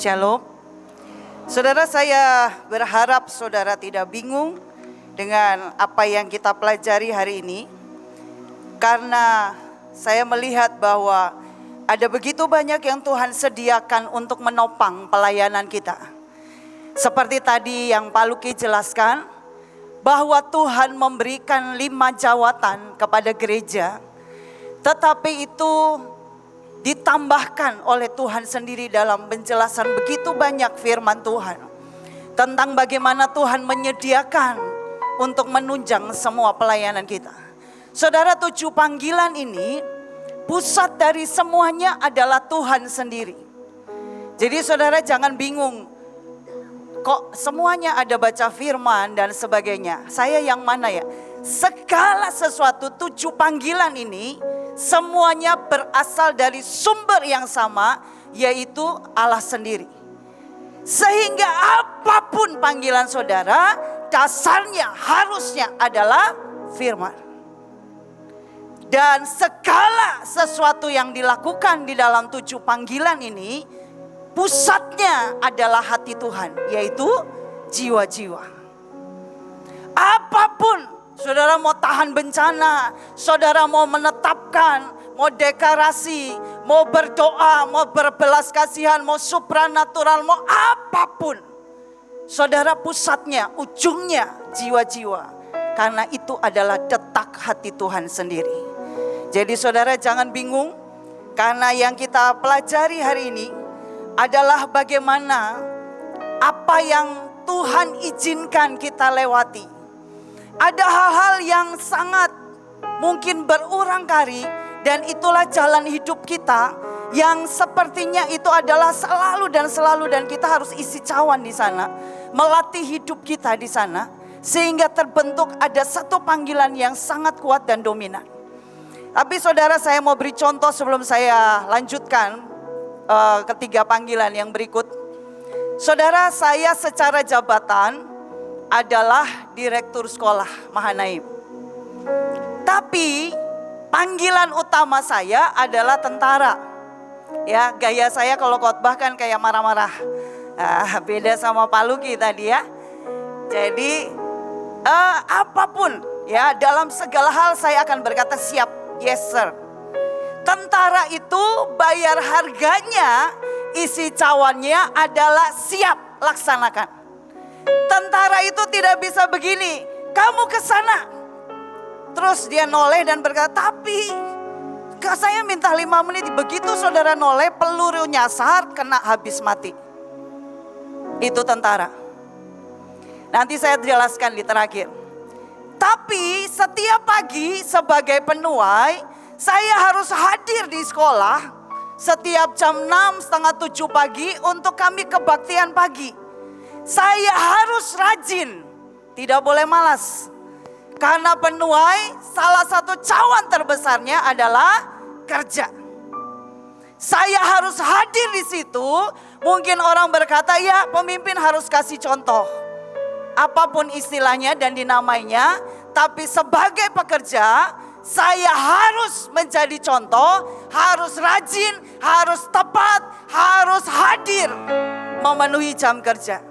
Shalom. Saudara, saya berharap saudara tidak bingung dengan apa yang kita pelajari hari ini. Karena saya melihat bahwa ada begitu banyak yang Tuhan sediakan untuk menopang pelayanan kita. Seperti tadi yang Pak Luki jelaskan, bahwa Tuhan memberikan 5 jawatan kepada gereja. Tetapi itu ditambahkan oleh Tuhan sendiri dalam penjelasan begitu banyak firman Tuhan. Tentang bagaimana Tuhan menyediakan untuk menunjang semua pelayanan kita. Saudara, 7 panggilan ini, pusat dari semuanya adalah Tuhan sendiri. Jadi saudara jangan bingung, kok semuanya ada baca firman dan sebagainya. Saya yang mana ya? Segala sesuatu 7 panggilan ini semuanya berasal dari sumber yang sama, yaitu Allah sendiri. Sehingga apapun panggilan saudara, dasarnya harusnya adalah firman. Dan segala sesuatu yang dilakukan di dalam 7 panggilan ini, pusatnya adalah hati Tuhan, yaitu jiwa-jiwa. Apapun, saudara mau tahan bencana, saudara mau menetapkan, mau deklarasi, mau berdoa, mau berbelas kasihan, mau supranatural, mau apapun. Saudara, pusatnya, ujungnya jiwa-jiwa. Karena itu adalah detak hati Tuhan sendiri. Jadi saudara jangan bingung, karena yang kita pelajari hari ini adalah bagaimana apa yang Tuhan izinkan kita lewati. Ada hal-hal yang sangat mungkin berulang kali, dan itulah jalan hidup kita yang sepertinya itu adalah selalu dan kita harus isi cawan di sana, melatih hidup kita di sana sehingga terbentuk ada satu panggilan yang sangat kuat dan dominan. Tapi saudara, saya mau beri contoh sebelum saya lanjutkan ketiga panggilan yang berikut. Saudara, saya secara jabatan adalah direktur sekolah Mahanaim. Tapi panggilan utama saya adalah tentara. Ya, gaya saya kalau khotbah kan kayak marah-marah. Beda sama Pak Luki tadi ya. Jadi apapun ya, dalam segala hal saya akan berkata siap, yes sir. Tentara itu bayar harganya, isi cawannya adalah siap, laksanakan. Tentara itu tidak bisa begini, kamu ke sana. Terus dia noleh dan berkata, tapi saya minta 5 menit. Begitu saudara noleh, peluru nyasar, kena habis mati. Itu tentara. Nanti saya jelaskan di terakhir. Tapi setiap pagi sebagai penuai, saya harus hadir di sekolah setiap jam 6, setengah 7 pagi untuk kami kebaktian pagi. Saya harus rajin, tidak boleh malas. Karena penuai, salah satu cawan terbesarnya adalah kerja. Saya harus hadir di situ. Mungkin orang berkata, ya pemimpin harus kasih contoh. Apapun istilahnya dan dinamainya, tapi sebagai pekerja, saya harus menjadi contoh, harus rajin, harus tepat, harus hadir memenuhi jam kerja.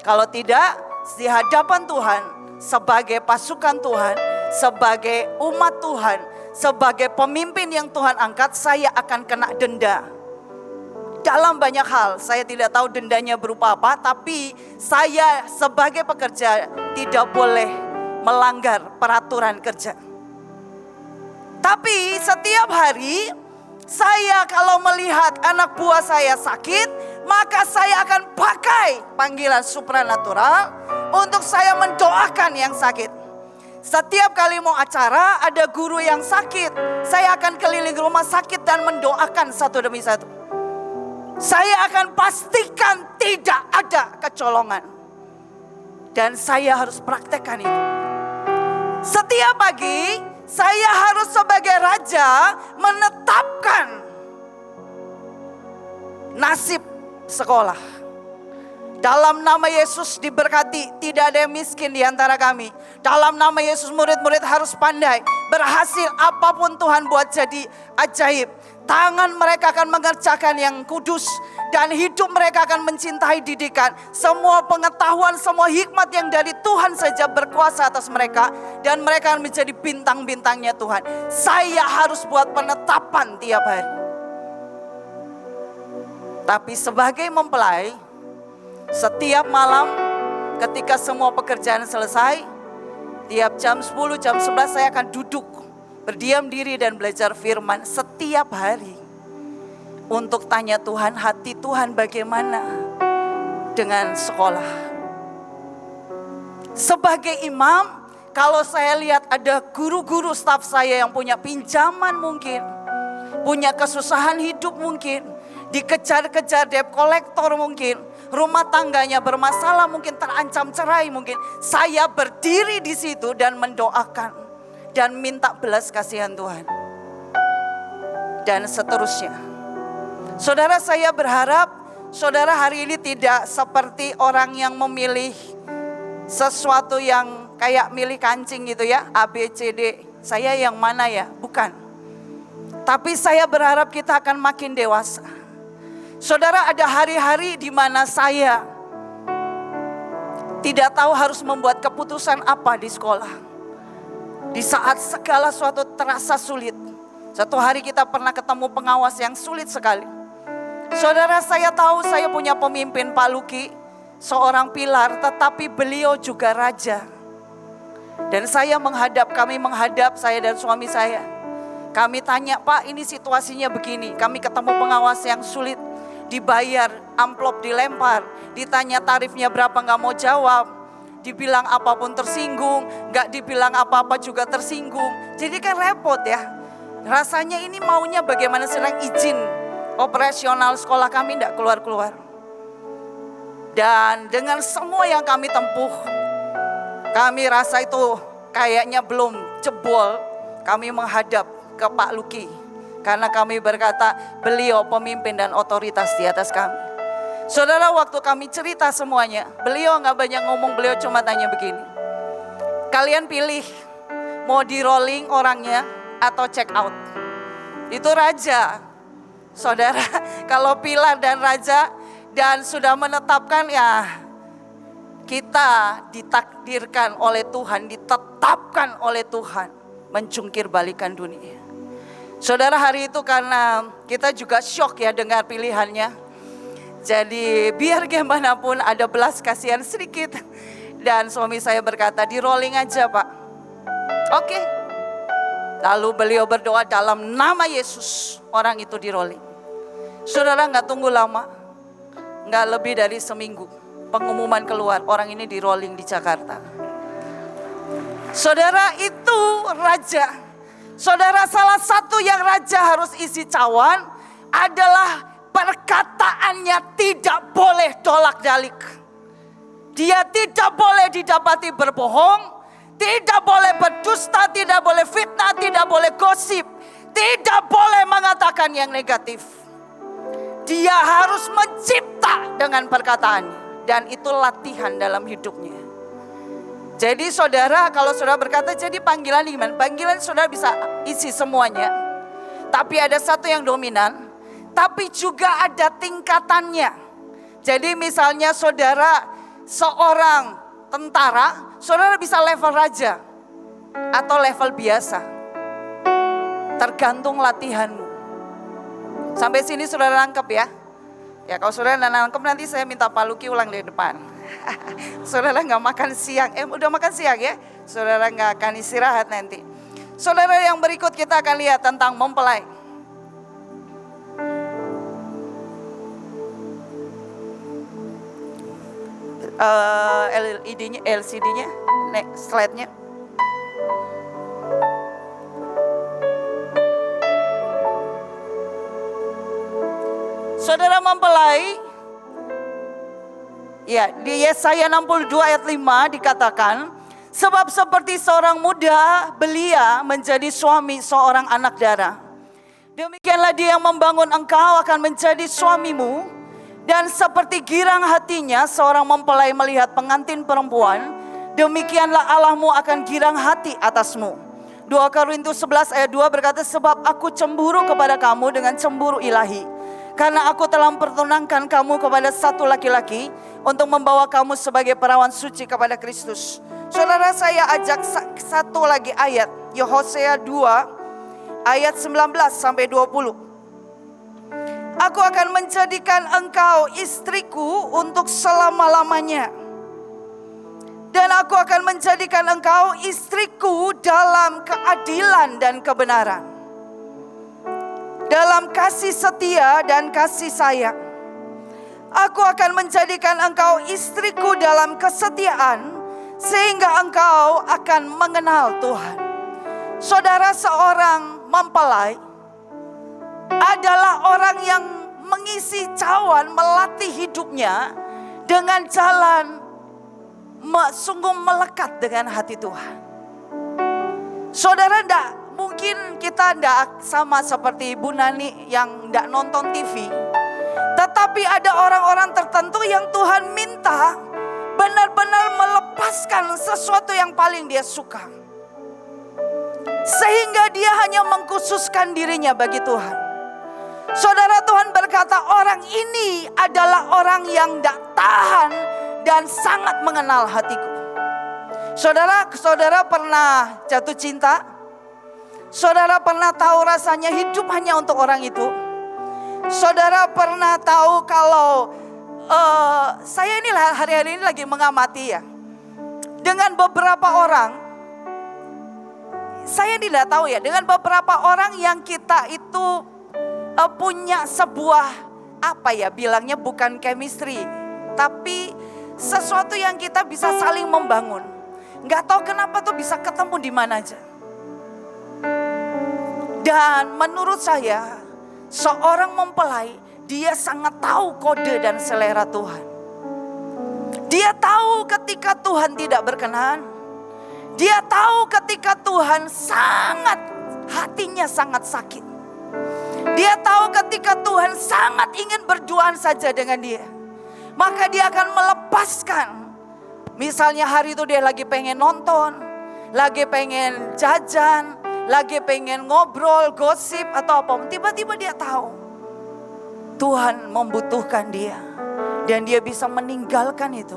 Kalau tidak, di hadapan Tuhan, sebagai pasukan Tuhan, sebagai umat Tuhan, sebagai pemimpin yang Tuhan angkat, saya akan kena denda. Dalam banyak hal, saya tidak tahu dendanya berupa apa, tapi saya sebagai pekerja tidak boleh melanggar peraturan kerja. Tapi setiap hari, saya kalau melihat anak buah saya sakit, maka saya akan pakai panggilan supranatural untuk saya mendoakan yang sakit. Setiap kali mau acara, ada guru yang sakit, saya akan keliling rumah sakit dan mendoakan satu demi satu. Saya akan pastikan tidak ada kecolongan. Dan saya harus praktekkan itu. Setiap pagi, saya harus sebagai raja menetapkan nasib sekolah. Dalam nama Yesus diberkati, tidak ada yang miskin di antara kami. Dalam nama Yesus murid-murid harus pandai, berhasil, apapun Tuhan buat jadi ajaib. Tangan mereka akan mengerjakan yang kudus. Dan hidup mereka akan mencintai didikan. Semua pengetahuan, semua hikmat yang dari Tuhan saja berkuasa atas mereka. Dan mereka akan menjadi bintang-bintangnya Tuhan. Saya harus buat penetapan tiap hari. Tapi sebagai mempelai, setiap malam ketika semua pekerjaan selesai, tiap jam 10, jam 11 saya akan duduk, berdiam diri dan belajar firman setiap hari. Untuk tanya Tuhan, hati Tuhan bagaimana dengan sekolah. Sebagai imam, kalau saya lihat ada guru-guru staf saya yang punya pinjaman mungkin, punya kesusahan hidup mungkin, dikejar-kejar debt collector mungkin, rumah tangganya bermasalah mungkin, terancam cerai mungkin, saya berdiri di situ dan mendoakan dan minta belas kasihan Tuhan. Dan seterusnya. Saudara, saya berharap saudara hari ini tidak seperti orang yang memilih sesuatu yang kayak milih kancing gitu ya, A, B, C, D. Saya yang mana ya? Bukan. Tapi saya berharap kita akan makin dewasa. Saudara, ada hari-hari di mana saya tidak tahu harus membuat keputusan apa di sekolah. Di saat segala sesuatu terasa sulit. Satu hari kita pernah ketemu pengawas yang sulit sekali. Saudara, saya tahu saya punya pemimpin Pak Luki, seorang pilar, tetapi beliau juga raja. Dan kami menghadap saya dan suami saya. Kami tanya, Pak, ini situasinya begini. Kami ketemu pengawas yang sulit. Dibayar, amplop dilempar, ditanya tarifnya berapa gak mau jawab, dibilang apapun tersinggung, gak dibilang apa-apa juga tersinggung. Jadi kan repot ya. Rasanya ini maunya bagaimana, sedang izin operasional sekolah kami gak keluar-keluar. Dan dengan semua yang kami tempuh, kami rasa itu kayaknya belum jebol. Kami menghadap ke Pak Luki. Karena kami berkata, beliau pemimpin dan otoritas di atas kami. Saudara, waktu kami cerita semuanya, beliau gak banyak ngomong, beliau cuma tanya begini. Kalian pilih, mau di rolling orangnya atau check out? Itu raja. Saudara, kalau pilar dan raja dan sudah menetapkan, ya kita ditakdirkan oleh Tuhan, ditetapkan oleh Tuhan menjungkir balikan dunia. Saudara, hari itu karena kita juga syok ya dengar pilihannya. Jadi biar gimana pun ada belas kasihan sedikit. Dan suami saya berkata, di rolling aja Pak. Oke. Lalu beliau berdoa dalam nama Yesus, orang itu di rolling. Saudara, gak tunggu lama, gak lebih dari seminggu, pengumuman keluar, orang ini di rolling di Jakarta. Saudara, itu raja. Saudara, salah satu yang raja harus isi cawan adalah perkataannya tidak boleh dolak-dalik. Dia tidak boleh didapati berbohong, tidak boleh berdusta, tidak boleh fitnah, tidak boleh gosip, tidak boleh mengatakan yang negatif. Dia harus mencipta dengan perkataannya, dan itu latihan dalam hidupnya. Jadi saudara, kalau saudara berkata jadi panggilan gimana? Panggilan saudara bisa isi semuanya. Tapi ada satu yang dominan, tapi juga ada tingkatannya. Jadi misalnya saudara seorang tentara, saudara bisa level raja atau level biasa. Tergantung latihanmu. Sampai sini saudara nangkep ya? Ya kalau saudara nangkep nanti saya minta Pak Luki ulang dari depan. Saudara gak makan siang, udah makan siang ya? Saudara gak akan istirahat nanti. Saudara, yang berikut kita akan lihat tentang mempelai. LCD-nya, slide-nya. Saudara, mempelai, ya, di Yesaya 62 ayat 5 dikatakan, sebab seperti seorang muda belia menjadi suami seorang anak darah. Demikianlah dia yang membangun engkau akan menjadi suamimu. Dan seperti girang hatinya seorang mempelai melihat pengantin perempuan, demikianlah Allahmu akan girang hati atasmu. 2 Korintus 11 ayat 2 berkata, sebab aku cemburu kepada kamu dengan cemburu ilahi, karena aku telah mempertunangkan kamu kepada satu laki-laki untuk membawa kamu sebagai perawan suci kepada Kristus. Saudara, saya ajak satu lagi ayat, Hosea 2 ayat 19 sampai 20. Aku akan menjadikan engkau istriku untuk selama-lamanya, dan aku akan menjadikan engkau istriku dalam keadilan dan kebenaran, dalam kasih setia dan kasih sayang. Aku akan menjadikan engkau istriku dalam kesetiaan, sehingga engkau akan mengenal Tuhan. Saudara, seorang mempelai adalah orang yang mengisi cawan, melatih hidupnya dengan jalan sungguh melekat dengan hati Tuhan. Saudara, mungkin kita tidak sama seperti Ibu Nani yang tidak nonton TV. Tetapi ada orang-orang tertentu yang Tuhan minta benar-benar melepaskan sesuatu yang paling dia suka, sehingga dia hanya mengkhususkan dirinya bagi Tuhan. Saudara, Tuhan berkata orang ini adalah orang yang tidak tahan dan sangat mengenal hatiku. Saudara pernah jatuh cinta? Saudara pernah tahu rasanya hidup hanya untuk orang itu? Saudara pernah tahu kalau saya ini hari-hari ini lagi mengamati ya, dengan beberapa orang, saya tidak tahu ya, dengan beberapa orang yang kita itu punya sebuah bilangnya bukan chemistry, tapi sesuatu yang kita bisa saling membangun. Nggak tahu kenapa tuh bisa ketemu di mana aja. Dan menurut saya, seorang mempelai, dia sangat tahu kode dan selera Tuhan. Dia tahu ketika Tuhan tidak berkenan. Dia tahu ketika Tuhan hatinya sangat sakit. Dia tahu ketika Tuhan sangat ingin berduaan saja dengan dia. Maka dia akan melepaskan. Misalnya hari itu dia lagi pengen nonton, lagi pengen jajan, lagi pengen ngobrol, gosip atau apa. Tiba-tiba dia tahu Tuhan membutuhkan dia. Dan dia bisa meninggalkan itu.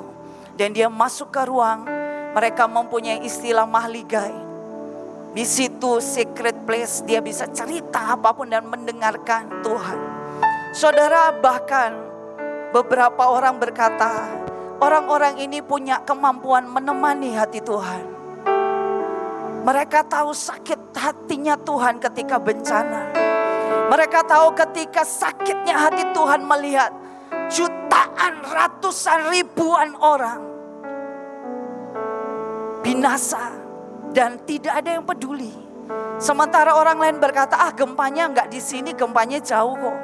Dan dia masuk ke ruang, mereka mempunyai istilah mahligai. Di situ secret place, dia bisa cerita apapun dan mendengarkan Tuhan. Saudara, bahkan beberapa orang berkata, orang-orang ini punya kemampuan menemani hati Tuhan. Mereka tahu sakit hatinya Tuhan ketika bencana. Mereka tahu ketika sakitnya hati Tuhan melihat jutaan, ratusan, ribuan orang binasa dan tidak ada yang peduli. Sementara orang lain berkata, gempanya enggak di sini, gempanya jauh kok.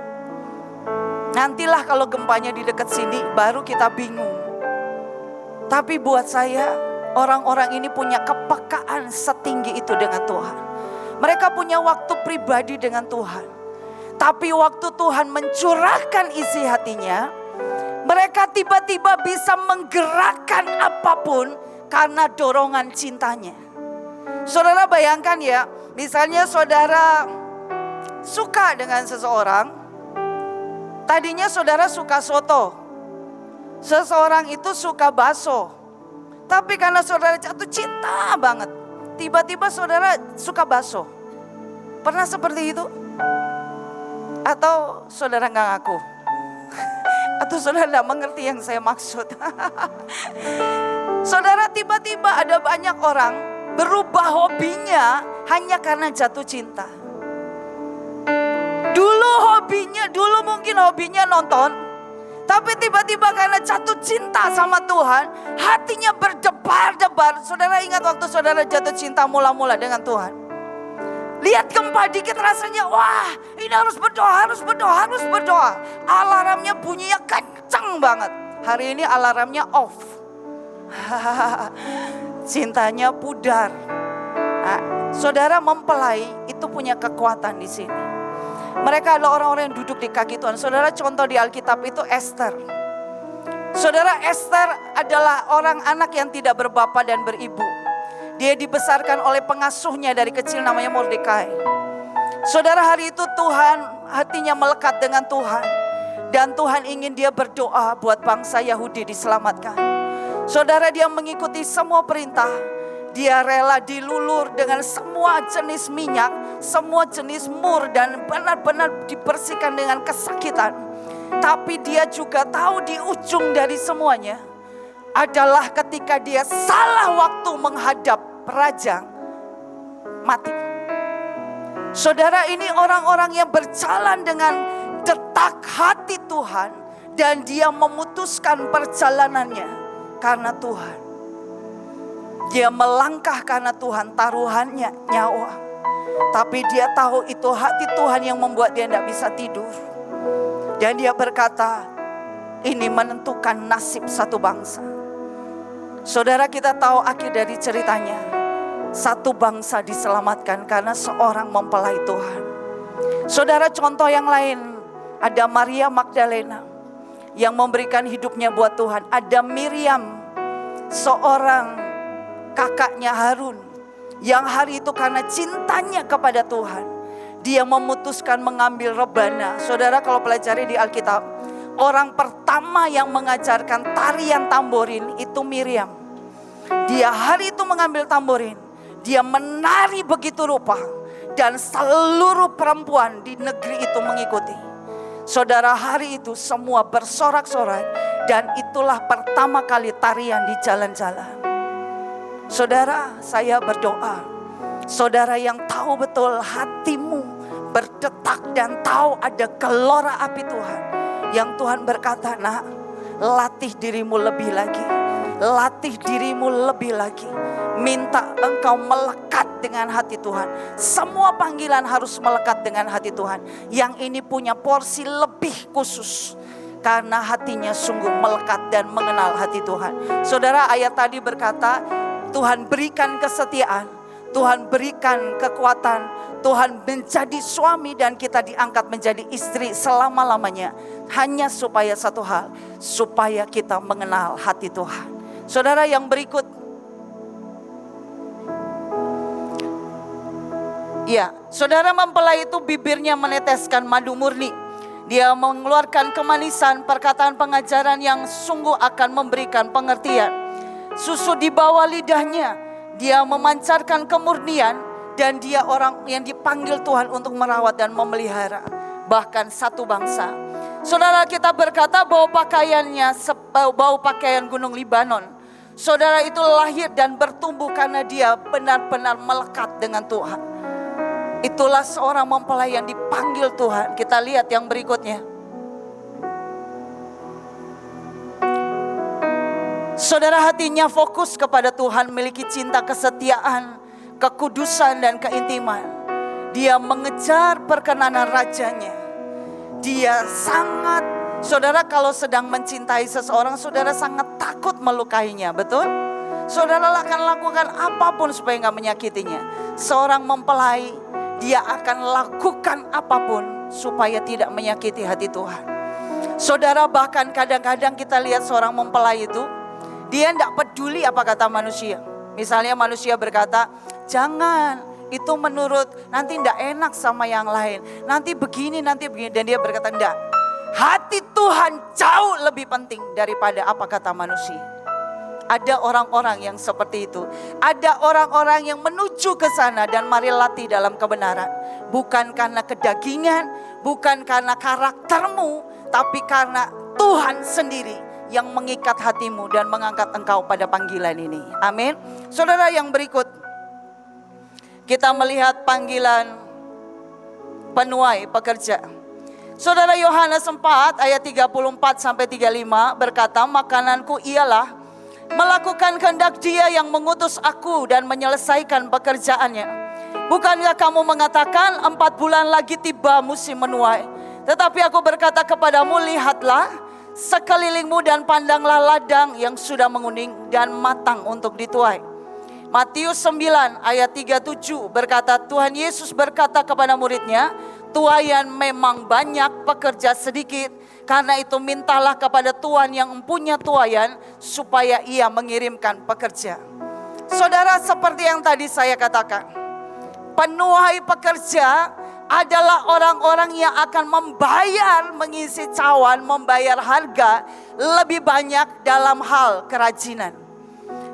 Nantilah kalau gempanya di dekat sini, baru kita bingung. Tapi buat saya, orang-orang ini punya kepekaan setinggi itu dengan Tuhan. Mereka punya waktu pribadi dengan Tuhan. Tapi waktu Tuhan mencurahkan isi hatinya, mereka tiba-tiba bisa menggerakkan apapun karena dorongan cintanya. Saudara bayangkan ya, misalnya saudara suka dengan seseorang. Tadinya saudara suka soto, seseorang itu suka bakso. Tapi karena saudara jatuh cinta banget, tiba-tiba saudara suka bakso. Pernah seperti itu? Atau saudara gak ngaku? Atau saudara gak mengerti yang saya maksud? Saudara, tiba-tiba ada banyak orang berubah hobinya hanya karena jatuh cinta. Dulu mungkin hobinya nonton, tapi tiba-tiba karena jatuh cinta sama Tuhan, hatinya berdebar-debar. Saudara ingat waktu saudara jatuh cinta mula-mula dengan Tuhan? Lihat gempa dikit rasanya, wah ini harus berdoa. Alarmnya bunyinya kencang banget. Hari ini alarmnya off. Cintanya pudar. Nah, saudara mempelai itu punya kekuatan di sini. Mereka adalah orang-orang yang duduk di kaki Tuhan. Saudara, contoh di Alkitab itu Esther. Saudara, Esther adalah orang anak yang tidak berbapa dan beribu. Dia dibesarkan oleh pengasuhnya dari kecil namanya Mordekai. Saudara, hari itu Tuhan hatinya melekat dengan Tuhan. Dan Tuhan ingin dia berdoa buat bangsa Yahudi diselamatkan. Saudara, dia mengikuti semua perintah. Dia rela dilulur dengan semua jenis minyak, semua jenis mur, dan benar-benar dibersihkan dengan kesakitan. Tapi dia juga tahu di ujung dari semuanya adalah ketika dia salah waktu menghadap raja, mati. Saudara, ini orang-orang yang berjalan dengan detak hati Tuhan, dan dia memutuskan perjalanannya karena Tuhan. Dia melangkah karena Tuhan, taruhannya nyawa. Tapi dia tahu itu hati Tuhan yang membuat dia tidak bisa tidur. Dan dia berkata, ini menentukan nasib satu bangsa. Saudara, kita tahu akhir dari ceritanya. Satu bangsa diselamatkan karena seorang mempelai Tuhan. Saudara, contoh yang lain, ada Maria Magdalena yang memberikan hidupnya buat Tuhan. Ada Miriam, seorang kakaknya Harun, yang hari itu karena cintanya kepada Tuhan, dia memutuskan mengambil rebana. Saudara, kalau pelajari di Alkitab, orang pertama yang mengajarkan tarian tamborin itu Miriam. Dia hari itu mengambil tamborin, dia menari begitu rupa, dan seluruh perempuan di negeri itu mengikuti. Saudara, hari itu semua bersorak-sorai, dan itulah pertama kali tarian di jalan-jalan. Saudara, saya berdoa, saudara yang tahu betul hatimu berdetak dan tahu ada gelora api Tuhan, yang Tuhan berkata, nak, latih dirimu lebih lagi, latih dirimu lebih lagi, minta engkau melekat dengan hati Tuhan. Semua panggilan harus melekat dengan hati Tuhan. Yang ini punya porsi lebih khusus karena hatinya sungguh melekat dan mengenal hati Tuhan. Saudara, ayat tadi berkata, Tuhan berikan kesetiaan, Tuhan berikan kekuatan, Tuhan menjadi suami dan kita diangkat menjadi istri selama-lamanya. Hanya supaya satu hal, supaya kita mengenal hati Tuhan. Saudara, yang berikut, ya, saudara mempelai itu bibirnya meneteskan madu murni. Dia mengeluarkan kemanisan, perkataan pengajaran yang sungguh akan memberikan pengertian. Susu di bawah lidahnya, dia memancarkan kemurnian, dan dia orang yang dipanggil Tuhan untuk merawat dan memelihara bahkan satu bangsa. Saudara, kita berkata bahwa pakaiannya bau pakaian gunung Libanon. Saudara, itu lahir dan bertumbuh karena dia benar-benar melekat dengan Tuhan. Itulah seorang mempelai yang dipanggil Tuhan. Kita lihat yang berikutnya. Saudara, hatinya fokus kepada Tuhan, memiliki cinta kesetiaan, kekudusan dan keintiman. Dia mengejar perkenanan rajanya. Dia sangat, saudara, kalau sedang mencintai seseorang, saudara sangat takut melukainya, betul? Saudara akan lakukan apapun supaya gak menyakitinya. Seorang mempelai, dia akan lakukan apapun supaya tidak menyakiti hati Tuhan. Saudara, bahkan kadang-kadang kita lihat seorang mempelai itu, dia tidak peduli apa kata manusia. Misalnya manusia berkata, jangan, itu menurut nanti tidak enak sama yang lain. Nanti begini. Dan dia berkata, tidak. Hati Tuhan jauh lebih penting daripada apa kata manusia. Ada orang-orang yang seperti itu. Ada orang-orang yang menuju ke sana dan mari latih dalam kebenaran. Bukan karena kedagingan, bukan karena karaktermu, tapi karena Tuhan sendiri yang mengikat hatimu dan mengangkat engkau pada panggilan ini. Amin. Saudara, yang berikut, kita melihat panggilan penuai pekerja. Saudara, Yohanes 4 ayat 34-35 berkata, makananku ialah melakukan kehendak Dia yang mengutus aku dan menyelesaikan pekerjaannya. Bukankah kamu mengatakan 4 bulan lagi tiba musim menuai? Tetapi aku berkata kepadamu, lihatlah sekelilingmu dan pandanglah ladang yang sudah menguning dan matang untuk dituai. Matius 9 ayat 37 berkata, Tuhan Yesus berkata kepada muridnya, tuaian memang banyak, pekerja sedikit. Karena itu mintalah kepada Tuhan yang mempunyai tuaian supaya ia mengirimkan pekerja. Saudara, seperti yang tadi saya katakan, penuai pekerja adalah orang-orang yang akan membayar, mengisi cawan, membayar harga lebih banyak dalam hal kerajinan.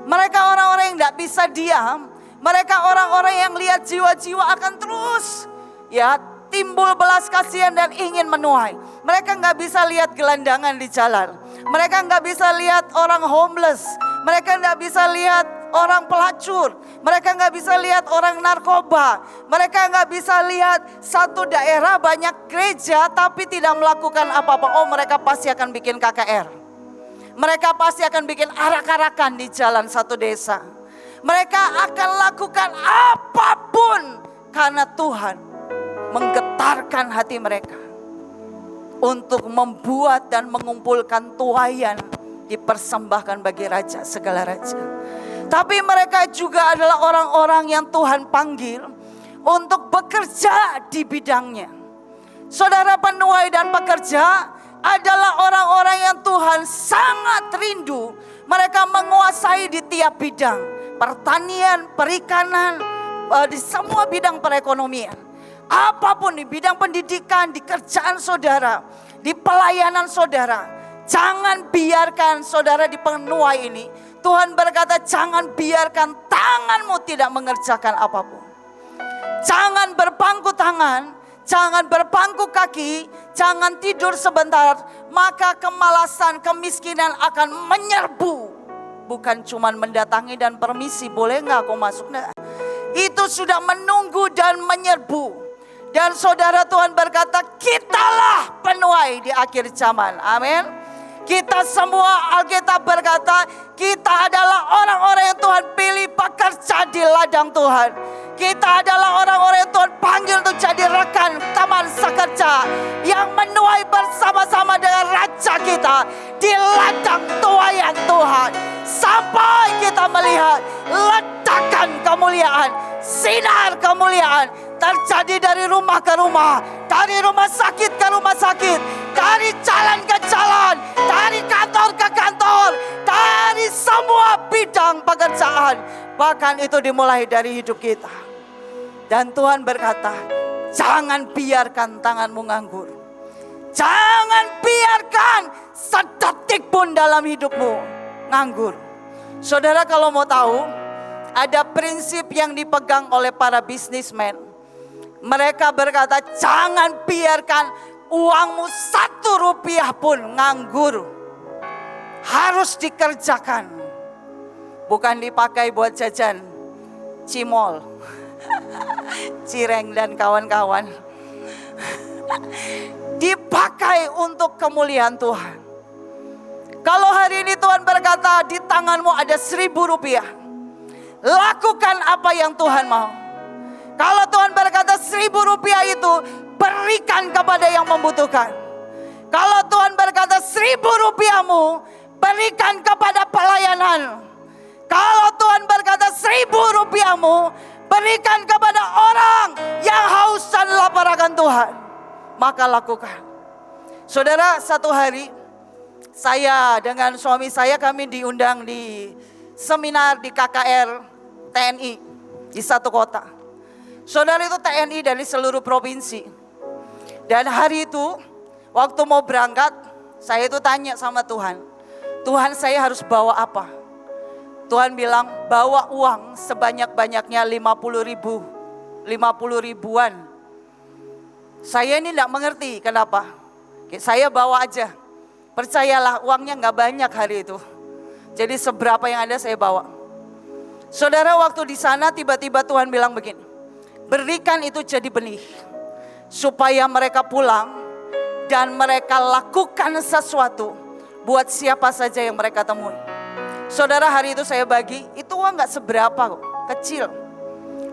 Mereka orang-orang yang tidak bisa diam. Mereka orang-orang yang lihat jiwa-jiwa akan terus timbul belas kasihan dan ingin menuai. Mereka nggak bisa lihat gelandangan di jalan. Mereka nggak bisa lihat orang homeless. Mereka nggak bisa lihat orang pelacur. Mereka nggak bisa lihat orang narkoba. Mereka nggak bisa lihat satu daerah banyak gereja tapi tidak melakukan apa-apa. Oh, mereka pasti akan bikin KKR. Mereka pasti akan bikin arak-arakan di jalan satu desa. Mereka akan lakukan apapun karena Tuhan menggetarkan hati mereka untuk membuat dan mengumpulkan tuaian dipersembahkan bagi raja, segala raja. Tapi mereka juga adalah orang-orang yang Tuhan panggil untuk bekerja di bidangnya. Saudara, penuai dan pekerja adalah orang-orang yang Tuhan sangat rindu. Mereka menguasai di tiap bidang. Pertanian, perikanan, di semua bidang perekonomian. Apapun di bidang pendidikan, di kerjaan saudara, di pelayanan saudara. Jangan biarkan saudara di penuai ini. Tuhan berkata, jangan biarkan tanganmu tidak mengerjakan apapun. Jangan berpangku tangan, jangan berpangku kaki, jangan tidur sebentar. Maka kemalasan, kemiskinan akan menyerbu. Bukan cuma mendatangi dan permisi, boleh gak aku masuk? Nah, itu sudah menunggu dan menyerbu. Dan saudara, Tuhan berkata, kitalah penuai di akhir zaman. Amin. Kita semua, Alkitab berkata, kita adalah orang-orang yang Tuhan pilih bekerja di ladang Tuhan. Kita adalah orang-orang yang Tuhan panggil untuk jadi rekan teman sekerja yang menuai bersama-sama dengan Raja kita di ladang tuaian Tuhan. Sampai kita melihat ledakan kemuliaan, sinar kemuliaan terjadi dari rumah ke rumah, dari rumah sakit ke rumah sakit, dari jalan ke jalan, dari kantor ke kantor, dari semua bidang pekerjaan. Bahkan itu dimulai dari hidup kita. Dan Tuhan berkata, jangan biarkan tanganmu nganggur. Jangan biarkan sedetik pun dalam hidupmu nganggur. Saudara, kalau mau tahu, ada prinsip yang dipegang oleh para bisnismen. Mereka berkata, jangan biarkan uangmu 1 rupiah pun nganggur. Harus dikerjakan. Bukan dipakai buat jajan cimol, cireng dan kawan-kawan. Dipakai untuk kemuliaan Tuhan. Kalau hari ini Tuhan berkata, di tanganmu ada 1.000 rupiah. Lakukan apa yang Tuhan mau. Kalau Tuhan berkata 1.000 rupiah itu berikan kepada yang membutuhkan. Kalau Tuhan berkata 1.000 rupiahmu berikan kepada pelayanan. Kalau Tuhan berkata 1.000 rupiahmu berikan kepada orang yang haus dan lapar akan Tuhan, maka lakukan. Saudara, satu hari saya dengan suami saya, kami diundang di seminar di KKR TNI di satu kota. Saudara, itu TNI dari seluruh provinsi. Dan hari itu waktu mau berangkat, saya itu tanya sama Tuhan, Tuhan, saya harus bawa apa? Tuhan bilang, bawa uang sebanyak-banyaknya 50 ribuan. Saya ini tidak mengerti kenapa. Saya bawa aja. Percayalah, uangnya gak banyak hari itu. Jadi seberapa yang ada saya bawa. Saudara, waktu di sana tiba-tiba Tuhan bilang begini, berikan itu jadi benih, supaya mereka pulang dan mereka lakukan sesuatu buat siapa saja yang mereka temui. Saudara, hari itu saya bagi, itu uang gak seberapa kok, kecil.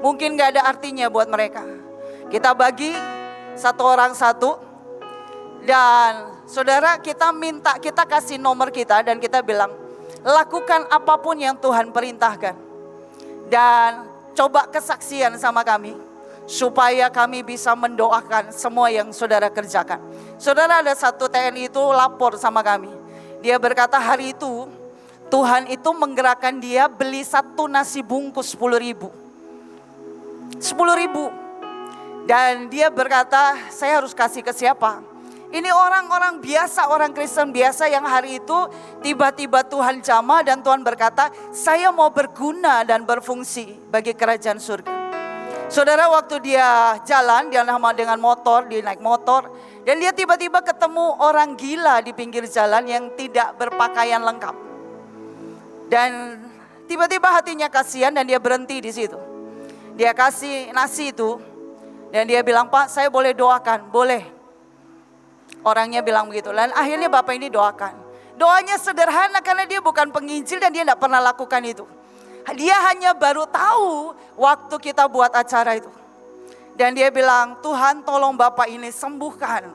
Mungkin gak ada artinya buat mereka. Kita bagi satu orang satu. Dan saudara, kita minta, kita kasih nomor kita dan kita bilang, lakukan apapun yang Tuhan perintahkan. Dan coba kesaksian sama kami, supaya kami bisa mendoakan semua yang saudara kerjakan. Saudara, ada satu TNI itu lapor sama kami. Dia berkata, hari itu Tuhan itu menggerakkan dia beli satu nasi bungkus 10.000. 10.000. Dan dia berkata, saya harus kasih ke siapa? Ini orang-orang biasa, orang Kristen biasa yang hari itu tiba-tiba Tuhan jamah dan Tuhan berkata, saya mau berguna dan berfungsi bagi kerajaan surga. Saudara, waktu dia jalan, dia dengan motor, dia naik motor. Dan dia tiba-tiba ketemu orang gila di pinggir jalan yang tidak berpakaian lengkap. Dan tiba-tiba hatinya kasihan dan dia berhenti di situ. Dia kasih nasi itu dan dia bilang, Pak, saya boleh doakan? Boleh. Orangnya bilang begitu. Dan akhirnya Bapak ini doakan. Doanya sederhana karena dia bukan penginjil dan dia tidak pernah lakukan itu. Dia hanya baru tahu waktu kita buat acara itu. Dan dia bilang, Tuhan tolong Bapak ini sembuhkan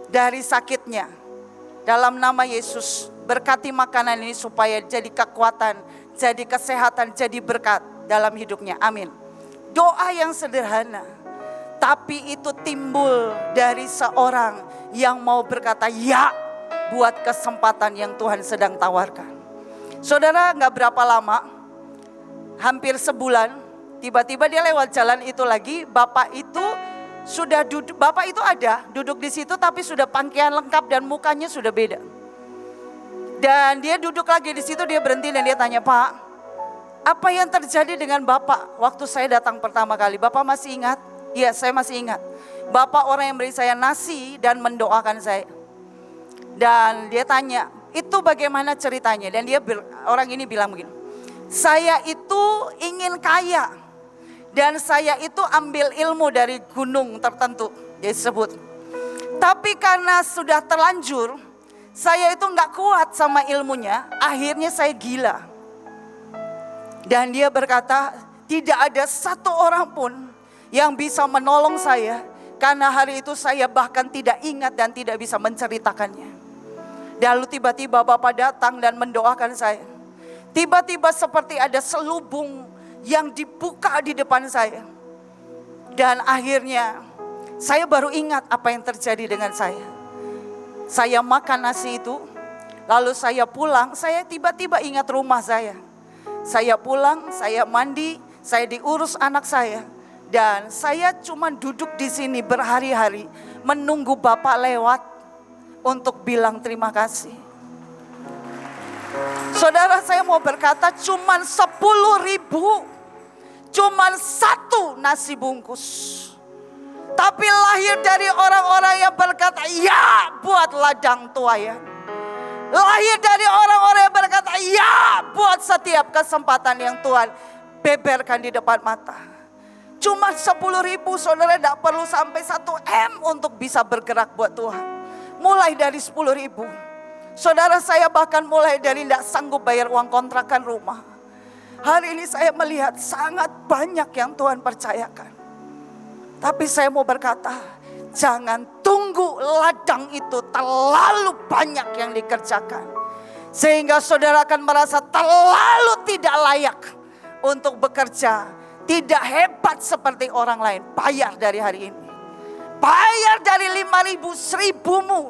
dari sakitnya. Dalam nama Yesus, berkati makanan ini supaya jadi kekuatan, jadi kesehatan, jadi berkat dalam hidupnya. Amin. Doa yang sederhana, tapi itu timbul dari seorang yang mau berkata ya buat kesempatan yang Tuhan sedang tawarkan. Saudara, gak berapa lama, hampir sebulan, tiba-tiba dia lewat jalan itu lagi. Bapak itu sudah duduk, Bapak itu ada duduk di situ tapi sudah pakaian lengkap dan mukanya sudah beda. Dan dia duduk lagi di situ, dia berhenti dan dia tanya, Pak, apa yang terjadi dengan Bapak waktu saya datang pertama kali? Bapak masih ingat? Iya, saya masih ingat. Bapak orang yang beri saya nasi dan mendoakan saya. Dan dia tanya, itu bagaimana ceritanya? Dan orang ini bilang begini, saya itu ingin kaya. Dan saya itu ambil ilmu dari gunung tertentu, dia sebut. Tapi karena sudah terlanjur, saya itu gak kuat sama ilmunya, akhirnya saya gila. Dan dia berkata, tidak ada satu orang pun yang bisa menolong saya. Karena hari itu saya bahkan tidak ingat dan tidak bisa menceritakannya. Lalu tiba-tiba Bapak datang dan mendoakan saya. Tiba-tiba seperti ada selubung yang dibuka di depan saya. Dan akhirnya saya baru ingat apa yang terjadi dengan saya. Saya makan nasi itu, lalu saya pulang, saya tiba-tiba ingat rumah saya. Saya pulang, saya mandi, saya diurus anak saya. Dan saya cuma duduk di sini berhari-hari menunggu Bapak lewat untuk bilang terima kasih. Saudara, saya mau berkata cuman 10.000, cuman satu nasi bungkus. Tapi lahir dari orang-orang yang berkata ya buat ladang tuayan. Lahir dari orang-orang yang berkata ya buat setiap kesempatan yang Tuhan beberkan di depan mata. Cuma 10.000, saudara, tidak perlu sampai 1 M untuk bisa bergerak buat Tuhan. Mulai dari 10.000. Saudara, saya bahkan mulai dari tidak sanggup bayar uang kontrakan rumah. Hari ini saya melihat sangat banyak yang Tuhan percayakan. Tapi saya mau berkata, jangan tunggu ladang itu terlalu banyak yang dikerjakan. Sehingga saudara akan merasa terlalu tidak layak untuk bekerja. Tidak hebat seperti orang lain. Bayar dari hari ini. Bayar dari 5.000, 1.000-mu.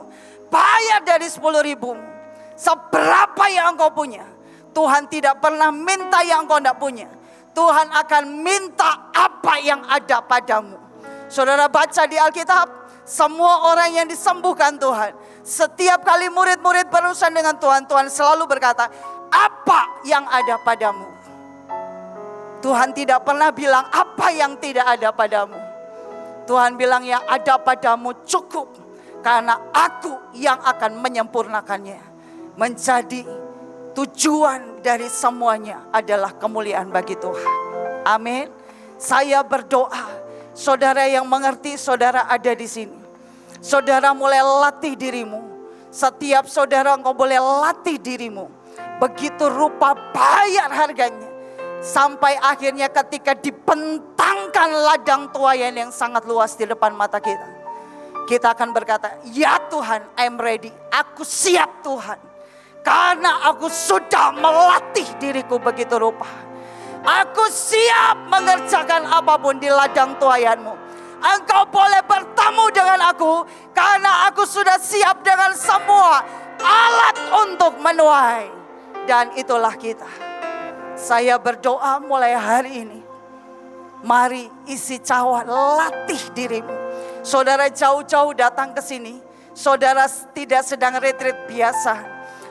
Bayar dari 10.000-mu. Seberapa yang engkau punya. Tuhan tidak pernah minta yang engkau tidak punya. Tuhan akan minta apa yang ada padamu. Saudara baca di Alkitab, semua orang yang disembuhkan Tuhan. Setiap kali murid-murid berurusan dengan Tuhan, Tuhan selalu berkata, apa yang ada padamu? Tuhan tidak pernah bilang apa yang tidak ada padamu. Tuhan bilang yang ada padamu cukup. Karena aku yang akan menyempurnakannya. Menjadi tujuan dari semuanya adalah kemuliaan bagi Tuhan. Amin. Saya berdoa, saudara yang mengerti, saudara ada di sini. Saudara mulai latih dirimu. Setiap saudara engkau boleh latih dirimu. Begitu rupa bayar harganya. Sampai akhirnya ketika dibentangkan ladang tuayan yang sangat luas di depan mata kita. Kita akan berkata, ya Tuhan, I'm ready. Aku siap Tuhan. Karena aku sudah melatih diriku begitu rupa. Aku siap mengerjakan apapun di ladang tuayanmu. Engkau boleh bertemu dengan aku. Karena aku sudah siap dengan semua alat untuk menuai. Dan itulah kita. Saya berdoa mulai hari ini, mari isi cawan, latih dirimu. Saudara jauh-jauh datang ke sini, saudara tidak sedang retreat biasa.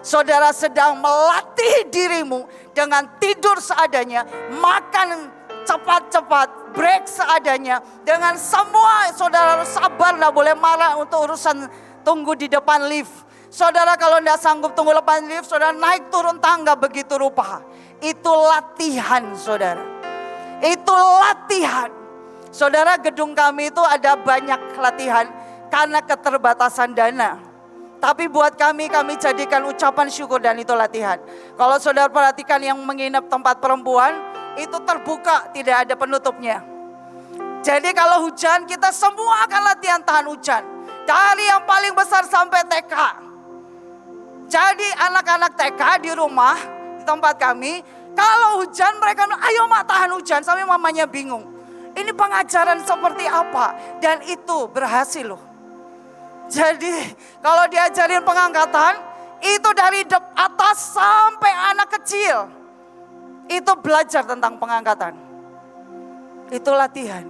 Saudara sedang melatih dirimu dengan tidur seadanya, makan cepat-cepat, break seadanya. Dengan semua saudara harus sabar, tidak boleh marah untuk urusan tunggu di depan lift. Saudara kalau tidak sanggup tunggu depan lift, saudara naik turun tangga begitu rupa. Itu latihan saudara. Itu latihan. Saudara, gedung kami itu ada banyak latihan karena keterbatasan dana. Tapi buat kami jadikan ucapan syukur dan itu latihan. Kalau saudara perhatikan yang menginap tempat perempuan, itu terbuka, tidak ada penutupnya. Jadi kalau hujan, kita semua akan latihan tahan hujan. Dari yang paling besar sampai TK. Jadi anak-anak TK di rumah, di tempat kami, kalau hujan mereka ayo mak tahan hujan, sampai mamanya bingung. Ini pengajaran seperti apa? Dan itu berhasil loh. Jadi kalau diajarin pengangkatan, itu dari atas sampai anak kecil. Itu belajar tentang pengangkatan. Itu latihan.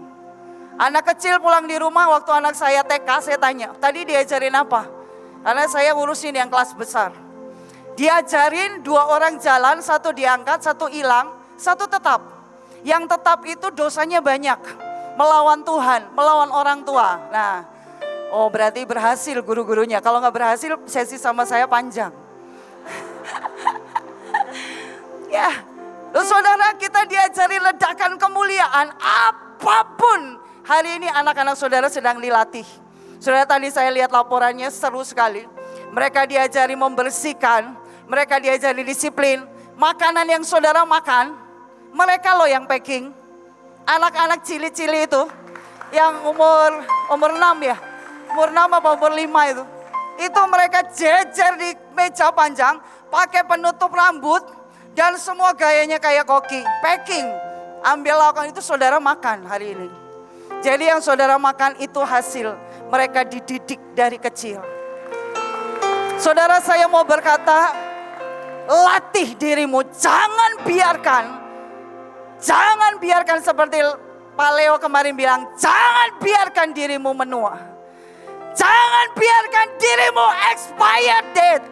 Anak kecil pulang di rumah, waktu anak saya TK, saya tanya, tadi diajarin apa? Karena saya ngurusin yang kelas besar. Diajarin 2 orang jalan, 1 diangkat, 1 hilang, 1 tetap. Yang tetap itu dosanya banyak. Melawan Tuhan, melawan orang tua. Nah, oh berarti berhasil guru-gurunya. Kalau nggak berhasil, sesi sama saya panjang. Ya, loh saudara, kita diajari ledakan kemuliaan. Apapun, hari ini anak-anak saudara sedang dilatih. Saudara, tadi saya lihat laporannya seru sekali. Mereka diajari membersihkan, mereka diajari disiplin. Makanan yang saudara makan, mereka loh yang packing. Anak-anak cili-cili itu, yang umur 6 ya, umur 6 apa umur 5 itu. Itu mereka jejer di meja panjang, pakai penutup rambut, dan semua gayanya kayak koki. Packing, ambil lakukan itu saudara makan hari ini. Jadi yang saudara makan itu hasil mereka dididik dari kecil. Saudara, saya mau berkata, latih dirimu. Jangan biarkan seperti Pak Leo kemarin bilang, jangan biarkan dirimu menua. Jangan biarkan dirimu expired date.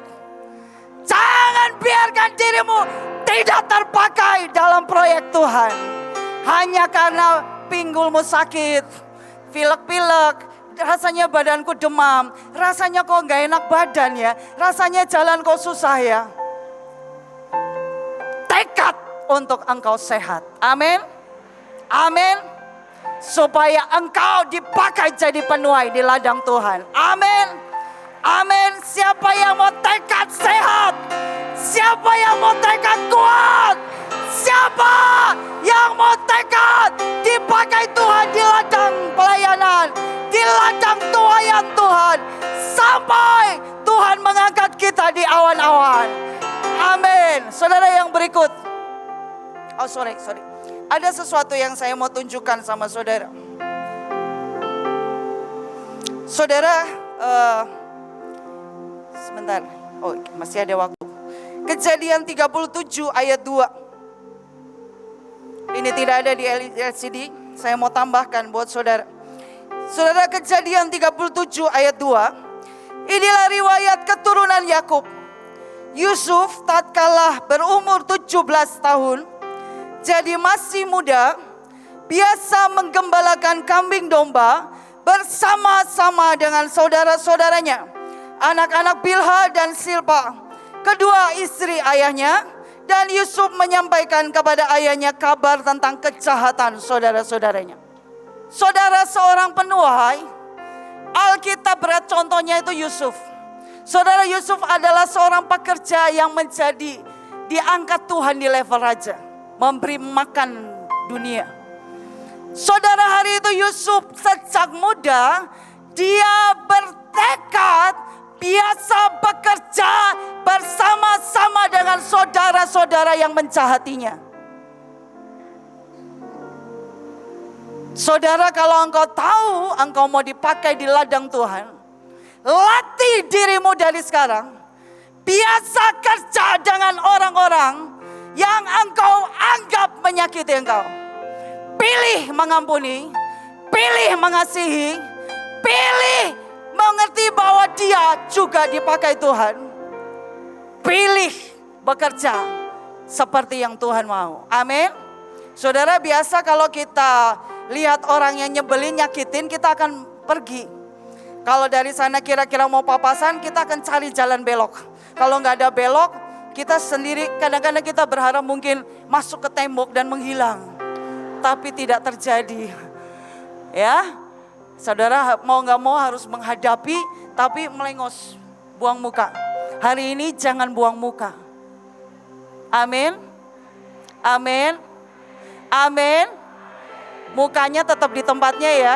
Jangan biarkan dirimu tidak terpakai dalam proyek Tuhan. Hanya karena pinggulmu sakit, pilek-pilek, rasanya badanku demam, rasanya kok gak enak badan ya, rasanya jalan kok susah ya. Tekad untuk engkau sehat. Amin. Amin. Supaya engkau dipakai jadi penuai di ladang Tuhan. Amin. Amin. Siapa yang mau tekad sehat? Siapa yang mau tekad kuat? Siapa yang mau tekad dipakai Tuhan di ladang pelayanan, di ladang tuayan Tuhan, sampai Tuhan mengangkat kita di awan-awan. Amin. Saudara yang berikut. Oh sorry. Ada sesuatu yang saya mau tunjukkan sama saudara. Saudara, sebentar. Oh masih ada waktu. Kejadian 37 ayat 2. Ini tidak ada di LCD, saya mau tambahkan buat saudara. Saudara, Kejadian 37 ayat 2. Inilah riwayat keturunan Yakub. Yusuf tatkala berumur 17 tahun, jadi masih muda, biasa menggembalakan kambing domba bersama-sama dengan saudara-saudaranya, anak-anak Bilha dan Silpa, kedua istri ayahnya. Dan Yusuf menyampaikan kepada ayahnya kabar tentang kejahatan saudara-saudaranya. Saudara, seorang penuai, Alkitab berat contohnya itu Yusuf. Saudara, Yusuf adalah seorang pekerja yang menjadi diangkat Tuhan di level raja, memberi makan dunia. Saudara, hari itu Yusuf sejak muda, dia bertekad biasa bekerja bersama-sama dengan saudara-saudara yang menjahatinya. Saudara, kalau engkau tahu engkau mau dipakai di ladang Tuhan, latih dirimu dari sekarang. Biasa kerja dengan orang-orang yang engkau anggap menyakiti engkau. Pilih mengampuni, pilih mengasihi, pilih mengerti bahwa dia juga dipakai Tuhan. Pilih bekerja seperti yang Tuhan mau. Amin. Saudara, biasa kalau kita lihat orang yang nyebelin, nyakitin, kita akan pergi. Kalau dari sana kira-kira mau papasan, kita akan cari jalan belok. Kalau nggak ada belok, kita sendiri kadang-kadang kita berharap mungkin masuk ke tembok dan menghilang. Tapi tidak terjadi. Ya, saudara mau nggak mau harus menghadapi, tapi melengos, buang muka. Hari ini jangan buang muka. Amin. Amin. Amin. Mukanya tetap di tempatnya ya.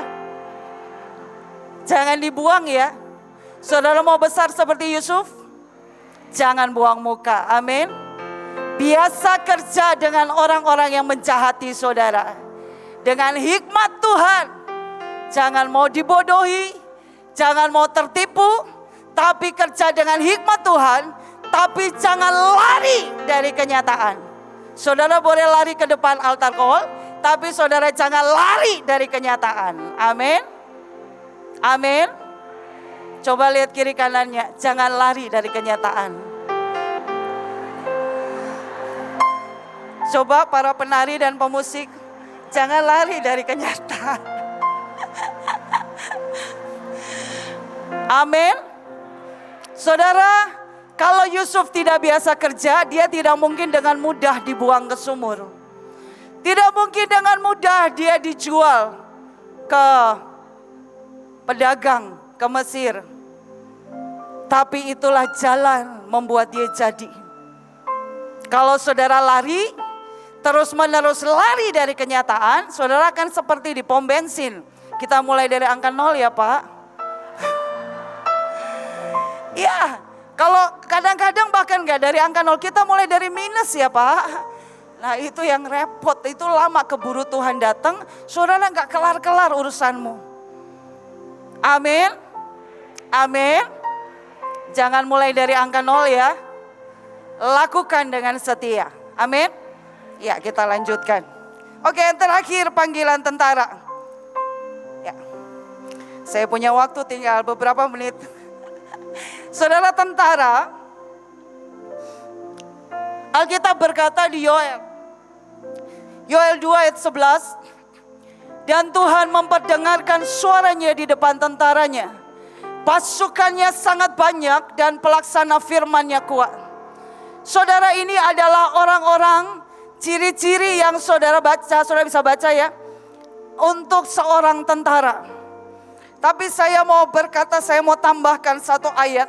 Jangan dibuang ya. Saudara mau besar seperti Yusuf? Jangan buang muka. Amin. Biasa kerja dengan orang-orang yang menjahati saudara. Dengan hikmat Tuhan. Jangan mau dibodohi. Jangan mau tertipu. Tapi kerja dengan hikmat Tuhan. Tapi jangan lari dari kenyataan. Saudara boleh lari ke depan altar call. Tapi saudara jangan lari dari kenyataan. Amin. Amin. Coba lihat kiri kanannya, jangan lari dari kenyataan. Coba para penari dan pemusik, jangan lari dari kenyataan. Amin. Saudara, kalau Yusuf tidak biasa kerja, dia tidak mungkin dengan mudah dibuang ke sumur. Tidak mungkin dengan mudah dia dijual ke pedagang, ke Mesir. Tapi itulah jalan membuat dia jadi. Kalau saudara lari, terus menerus lari dari kenyataan, saudara akan seperti di pom bensin. Kita mulai dari angka 0 ya Pak. Ya, kalau kadang-kadang bahkan gak dari angka 0, kita mulai dari minus ya Pak. Nah itu yang repot, itu lama keburu Tuhan datang, saudara gak kelar-kelar urusanmu. Amin. Amin. Jangan mulai dari angka 0 ya. Lakukan dengan setia. Amin. Ya, kita lanjutkan. Oke, yang terakhir panggilan tentara. Ya. Saya punya waktu tinggal beberapa menit. Saudara tentara, Alkitab berkata di Yoel 2 ayat 11, dan Tuhan memperdengarkan suaranya di depan tentaranya. Pasukannya sangat banyak dan pelaksana firman-Nya kuat. Saudara, ini adalah orang-orang ciri-ciri yang saudara baca, saudara bisa baca ya, untuk seorang tentara. Tapi saya mau berkata, saya mau tambahkan satu ayat.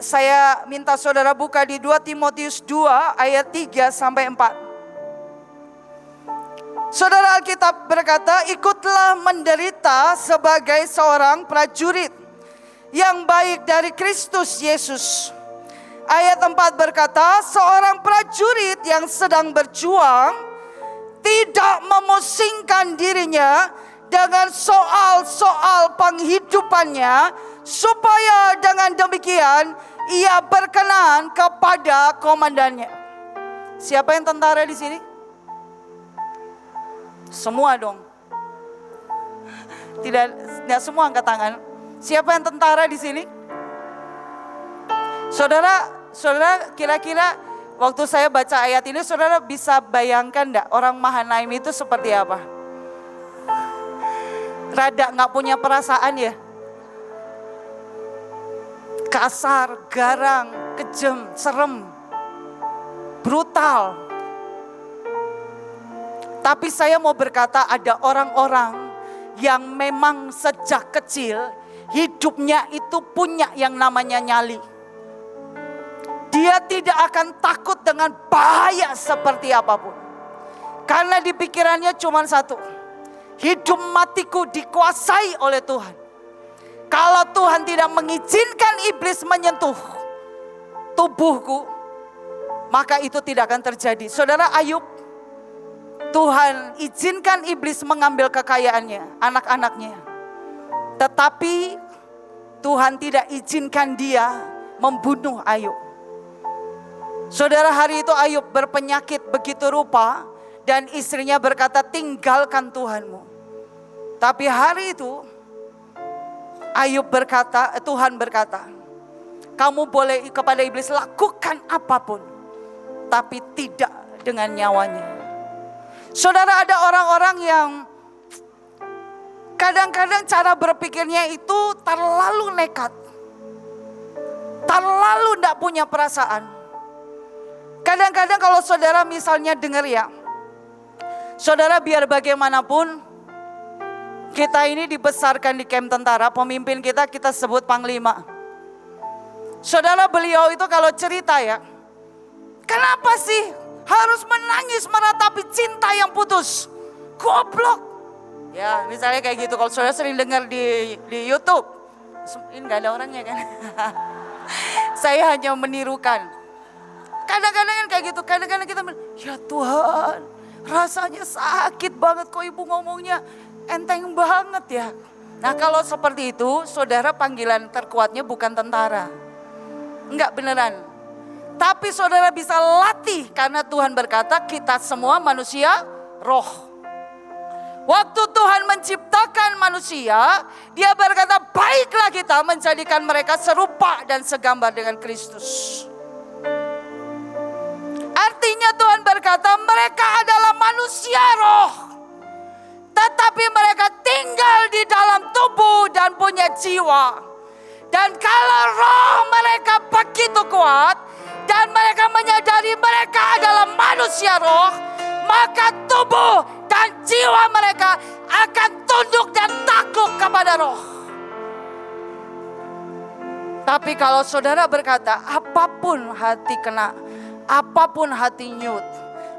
Saya minta saudara buka di 2 Timotius 2 ayat 3 sampai 4. Saudara, Alkitab berkata, ikutlah menderita sebagai seorang prajurit yang baik dari Kristus Yesus. Ayat 4 berkata, seorang prajurit yang sedang berjuang tidak memusingkan dirinya dengan soal-soal penghidupannya, supaya dengan demikian ia berkenan kepada komandannya. Siapa yang tentara di sini? Semua dong. Tidak semua angkat tangan. Siapa yang tentara di sini? Saudara kira-kira waktu saya baca ayat ini, saudara bisa bayangkan enggak orang Mahanaim itu seperti apa? Rada gak punya perasaan ya? Kasar, garang, kejam, serem, brutal. Tapi saya mau berkata, ada orang-orang yang memang sejak kecil hidupnya itu punya yang namanya nyali. Dia tidak akan takut dengan bahaya seperti apapun. Karena di pikirannya cuma satu, hidup matiku dikuasai oleh Tuhan. Kalau Tuhan tidak mengizinkan iblis menyentuh tubuhku, maka itu tidak akan terjadi. Saudara, Ayub, Tuhan izinkan iblis mengambil kekayaannya, anak-anaknya. Tetapi Tuhan tidak izinkan dia membunuh Ayub. Saudara, hari itu Ayub berpenyakit begitu rupa dan istrinya berkata, tinggalkan Tuhanmu. Tapi hari itu Tuhan berkata, kamu boleh kepada iblis lakukan apapun, tapi tidak dengan nyawanya. Saudara, ada orang-orang yang kadang-kadang cara berpikirnya itu terlalu nekat, terlalu tidak punya perasaan. Kadang-kadang kalau saudara misalnya dengar ya, saudara biar bagaimanapun, kita ini dibesarkan di kamp tentara, pemimpin kita sebut Panglima. Saudara, beliau itu kalau cerita ya, kenapa sih harus menangis meratapi cinta yang putus? Goblok. Ya misalnya kayak gitu, kalau saudara sering dengar di YouTube. Ini gak ada orangnya kan. Saya hanya menirukan. Kadang-kadang kan kayak gitu, kadang-kadang kita bilang, ya Tuhan rasanya sakit banget kok ibu ngomongnya enteng banget ya. Nah kalau seperti itu, saudara panggilan terkuatnya bukan tentara. Enggak beneran. Tapi saudara bisa latih karena Tuhan berkata kita semua manusia roh. Waktu Tuhan menciptakan manusia, Dia berkata baiklah kita menjadikan mereka serupa dan segambar dengan Kristus. Artinya Tuhan berkata mereka adalah manusia roh. Tetapi mereka tinggal di dalam tubuh dan punya jiwa. Dan kalau roh mereka begitu kuat dan mereka menyadari mereka adalah manusia roh, maka tubuh dan jiwa mereka akan tunduk dan takluk kepada roh. Tapi kalau saudara berkata, apapun hati kena, apapun hati nyut,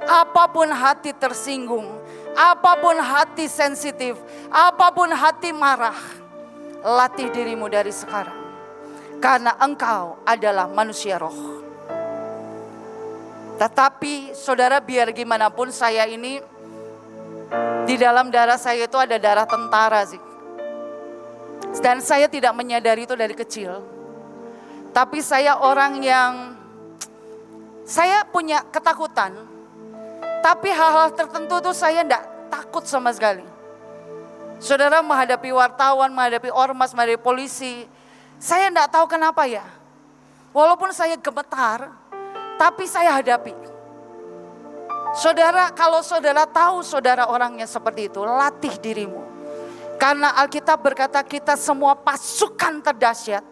apapun hati tersinggung, apapun hati sensitif, apapun hati marah, latih dirimu dari sekarang. Karena engkau adalah manusia roh. Tetapi saudara biar gimana pun saya ini, di dalam darah saya itu ada darah tentara sih. Dan saya tidak menyadari itu dari kecil. Tapi saya orang yang, saya punya ketakutan. Tapi hal-hal tertentu tuh saya enggak takut sama sekali. Saudara menghadapi wartawan, menghadapi ormas, menghadapi polisi, saya enggak tahu kenapa ya. Walaupun saya gemetar, tapi saya hadapi. Saudara, kalau saudara tahu saudara orangnya seperti itu, latih dirimu. Karena Alkitab berkata kita semua pasukan terdahsyat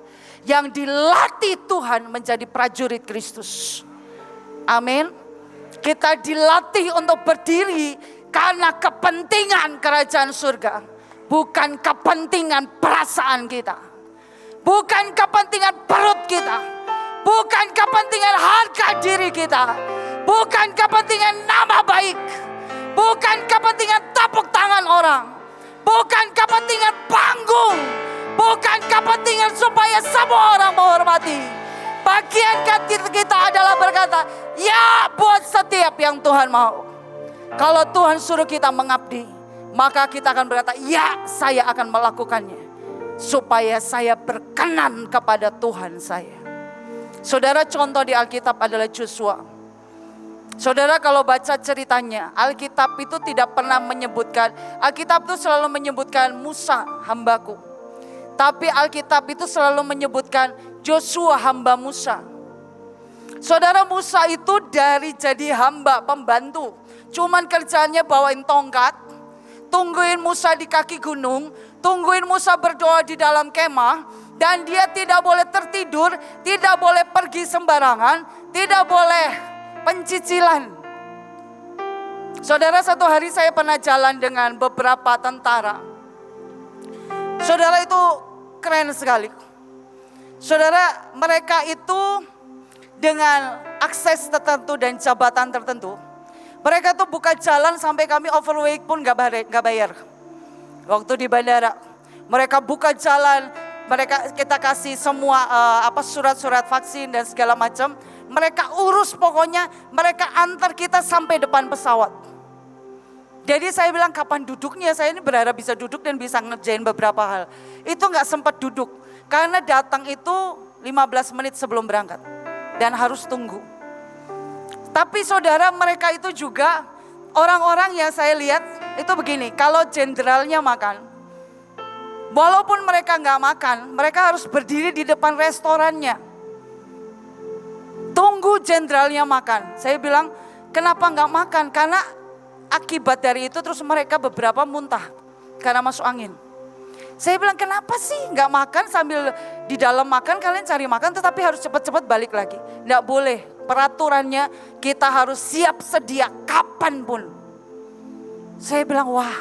yang dilatih Tuhan menjadi prajurit Kristus. Amin. Kita dilatih untuk berdiri karena kepentingan kerajaan surga. Bukan kepentingan perasaan kita. Bukan kepentingan perut kita. Bukan kepentingan harga diri kita. Bukan kepentingan nama baik. Bukan kepentingan tepuk tangan orang. Bukan kepentingan panggung. Bukan kepentingan supaya semua orang menghormati. Bagian kita adalah berkata, ya buat setiap yang Tuhan mau. Kalau Tuhan suruh kita mengabdi, maka kita akan berkata, ya saya akan melakukannya. Supaya saya berkenan kepada Tuhan saya. Saudara, contoh di Alkitab adalah Joshua. Saudara kalau baca ceritanya, Alkitab itu tidak pernah menyebutkan, Alkitab itu selalu menyebutkan Musa hambaku. Tapi Alkitab itu selalu menyebutkan Joshua hamba Musa. Saudara, Musa itu dari jadi hamba pembantu, cuman kerjaannya bawain tongkat, tungguin Musa di kaki gunung, tungguin Musa berdoa di dalam kemah, dan dia tidak boleh tertidur, tidak boleh pergi sembarangan, tidak boleh pencicilan. Saudara, satu hari saya pernah jalan dengan beberapa tentara. Saudara, itu keren sekali. Saudara, mereka itu dengan akses tertentu dan jabatan tertentu, mereka tuh buka jalan sampai kami overweight pun gak bayar. Waktu di bandara, mereka buka jalan, kita kasih semua surat-surat vaksin dan segala macam. Mereka urus, pokoknya mereka antar kita sampai depan pesawat. Jadi saya bilang kapan duduknya, saya ini berharap bisa duduk dan bisa ngerjain beberapa hal. Itu gak sempat duduk, karena datang itu 15 menit sebelum berangkat. Dan harus tunggu. Tapi saudara, mereka itu juga orang-orang yang saya lihat itu begini, kalau jenderalnya makan, walaupun mereka nggak makan, mereka harus berdiri di depan restorannya. Tunggu jenderalnya makan. Saya bilang, kenapa nggak makan? Karena akibat dari itu terus mereka beberapa muntah karena masuk angin. Saya bilang, kenapa sih nggak makan sambil di dalam makan, kalian cari makan tetapi harus cepat-cepat balik lagi. Nggak boleh, peraturannya kita harus siap sedia kapanpun. Saya bilang, wah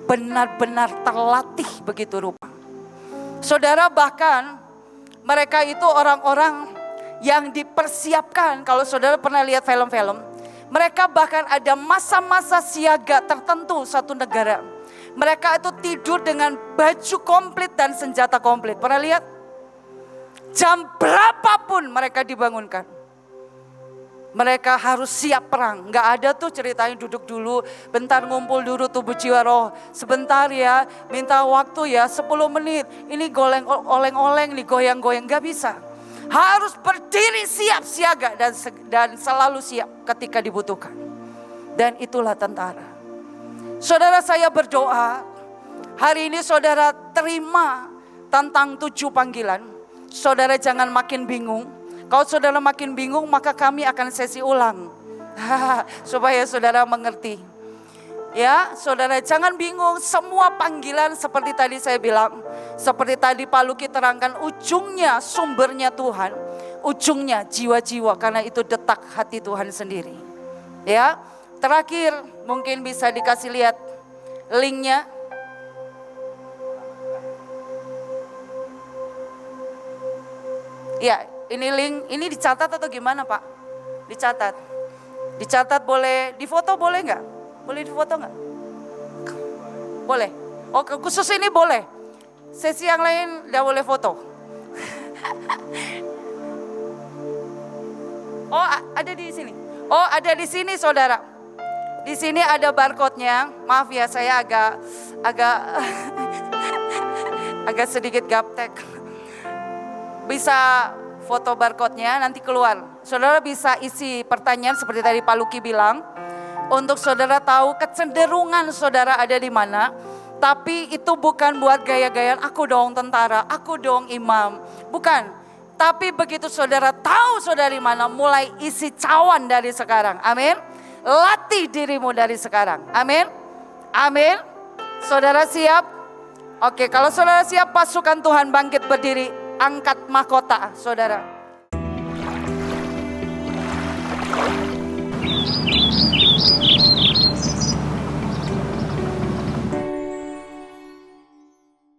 benar-benar terlatih begitu rupa. Saudara, bahkan mereka itu orang-orang yang dipersiapkan. Kalau saudara pernah lihat film-film, mereka bahkan ada masa-masa siaga tertentu satu negara. Mereka itu tidur dengan baju komplit dan senjata komplit. Pernah lihat? Jam berapapun mereka dibangunkan. Mereka harus siap perang. Gak ada tuh ceritanya duduk dulu, bentar ngumpul dulu tubuh jiwa roh. Sebentar ya, minta waktu ya 10 menit. Ini oleng-oleng nih, goyang-goyang. Gak bisa. Harus berdiri siap siaga dan selalu siap ketika dibutuhkan. Dan itulah tentara. Saudara, saya berdoa hari ini saudara terima tentang 7 panggilan. Saudara jangan makin bingung. Kalau saudara makin bingung maka kami akan sesi ulang. Supaya saudara mengerti. Ya, saudara jangan bingung, semua panggilan seperti tadi saya bilang. Seperti tadi Pak Luki terangkan, ujungnya sumbernya Tuhan. Ujungnya jiwa-jiwa, karena itu detak hati Tuhan sendiri. Ya. Terakhir, mungkin bisa dikasih lihat linknya. Ya, ini link, ini dicatat atau gimana Pak? Dicatat. Dicatat boleh, difoto boleh nggak? Boleh difoto nggak? Boleh. Oh, khusus ini boleh. Sesi yang lain nggak boleh foto. Oh, ada di sini. Oh, ada di sini saudara. Di sini ada barcode-nya. Maaf ya, saya agak agak sedikit gaptek. Bisa foto barcode-nya nanti keluar. Saudara bisa isi pertanyaan seperti tadi Pak Luki bilang. Untuk saudara tahu kecenderungan saudara ada di mana. Tapi itu bukan buat gaya-gayaan, aku dong tentara, aku dong imam. Bukan. Tapi begitu saudara tahu saudara di mana, mulai isi cawan dari sekarang. Amin. Latih dirimu dari sekarang. Amin. Amin. Saudara siap? Oke, kalau saudara siap, pasukan Tuhan bangkit berdiri. Angkat mahkota saudara.